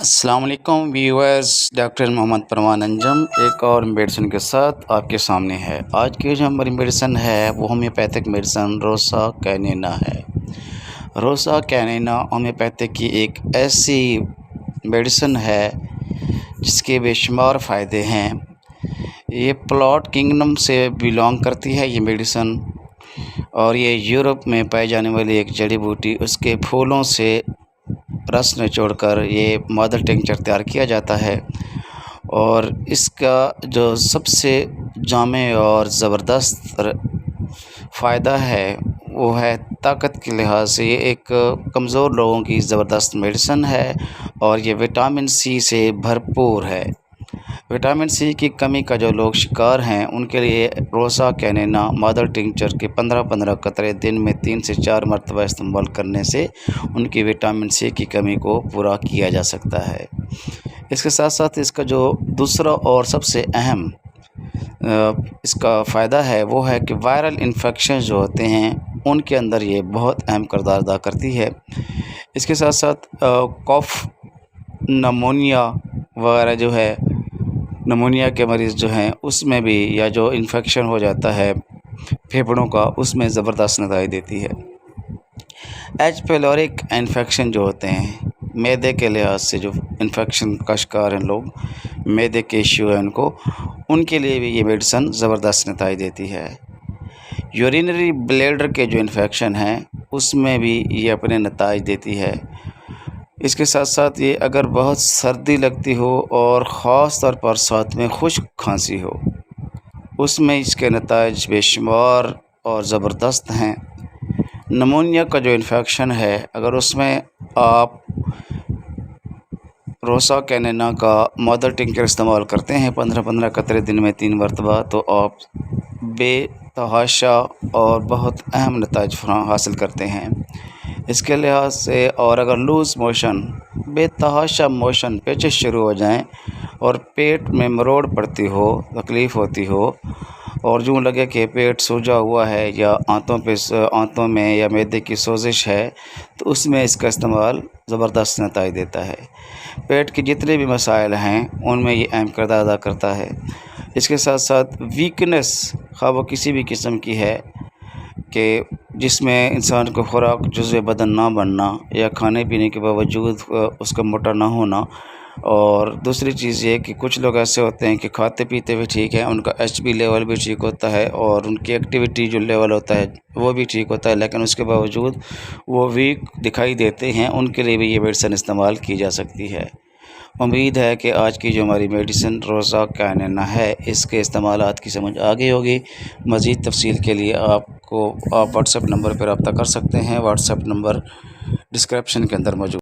अस्सलाम वालेकुम viewers. Doctor Mohammad परवान अंजम एक और मेडिसिन के साथ आपके सामने है। आज की जो हमारी मेडिसिन है वो होम्योपैथिक मेडिसिन रोसा कैनिना है। रोसा कैनिना होम्योपैथिक की एक ऐसी मेडिसिन है जिसके बेशुमार फ़ायदे हैं। ये प्लॉट किंगडम से बिलोंग करती है ये मेडिसिन, और ये यूरोप में पाई जाने वाली एक जड़ी बूटी उसके फूलों से रस निचोड़कर ये मदर टिंचर तैयार किया जाता है। और इसका जो सबसे जामे और ज़बरदस्त फ़ायदा है वो है ताकत के लिहाज से ये एक कमज़ोर लोगों की ज़बरदस्त मेडिसिन है, और ये विटामिन सी से भरपूर है। विटामिन सी की कमी का जो लोग शिकार हैं उनके लिए रोसा कैनिना मदर टिंचर के 15-15 कतरे दिन में 3 से 4 मरतबा इस्तेमाल करने से उनकी विटामिन सी की कमी को पूरा किया जा सकता है। इसके साथ साथ इसका जो दूसरा और सबसे अहम इसका फ़ायदा है वो है कि वायरल इन्फेक्शन जो होते हैं उनके अंदर ये बहुत अहम किरदार अदा करती है। इसके साथ साथ कफ, नमोनिया वगैरह जो है, नमोनिया के मरीज़ जो हैं उसमें भी, या जो इन्फेक्शन हो जाता है फेफड़ों का, उसमें ज़बरदस्त नतीजे देती है। एच पेलोरिक इन्फेक्शन जो होते हैं, मैदे के लिहाज से जो इन्फेक्शन का शिकार हैं लोग, मैदे के इश्यू है उनके लिए भी ये मेडिसिन ज़बरदस्त नतीजे देती है। यूरिनरी ब्लैडर के जो इन्फेक्शन हैं उसमें भी ये अपने नतीजे देती है। इसके साथ साथ ये अगर बहुत सर्दी लगती हो और ख़ास तौर पर साथ में खुश्क खांसी हो, उसमें इसके नतीजे बेशुमार और ज़बरदस्त हैं। नमोनिया का जो इन्फेक्शन है, अगर उसमें आप रोसा कैनिना का मदर टिंचर इस्तेमाल करते हैं 15-15 कतरे दिन में 3 मरतबा, तो आप बेतहाशा और बहुत अहम नतीजे हासिल करते हैं। इसके लिहाज से, और अगर लूज़ मोशन, बेतहाशा मोशन पेचिश शुरू हो जाएं और पेट में मरोड़ पड़ती हो, तकलीफ़ होती हो, और यूँ लगे कि पेट सूजा हुआ है या आंतों में या मैदे की सोजिश है, तो उसमें इसका इस्तेमाल ज़बरदस्त नतीजे देता है। पेट के जितने भी मसाइल हैं उनमें ये अहम किरदार अदा करता है। इसके साथ साथ वीकनेस, ख़ास वो किसी भी किस्म की है, कि जिसमें इंसान को खुराक जुज़्व बदन ना बनना या खाने पीने के बावजूद उसका मोटा ना होना। और दूसरी चीज़ ये कि कुछ लोग ऐसे होते हैं कि खाते पीते भी ठीक है, उनका एचबी लेवल भी ठीक होता है और उनकी एक्टिविटी जो लेवल होता है वो भी ठीक होता है, लेकिन उसके बावजूद वो वीक दिखाई देते हैं। उनके लिए भी ये मेडिसिन इस्तेमाल की जा सकती है। उम्मीद है कि आज की जो हमारी मेडिसिन रोसा कैनिना है इसके इस्तेमालात की समझ आ गई होगी। मज़ीद तफसील के लिए आप व्हाट्सएप नंबर पर रब्ता कर सकते हैं। व्हाट्सएप नंबर डिस्क्रिप्शन के अंदर मौजूद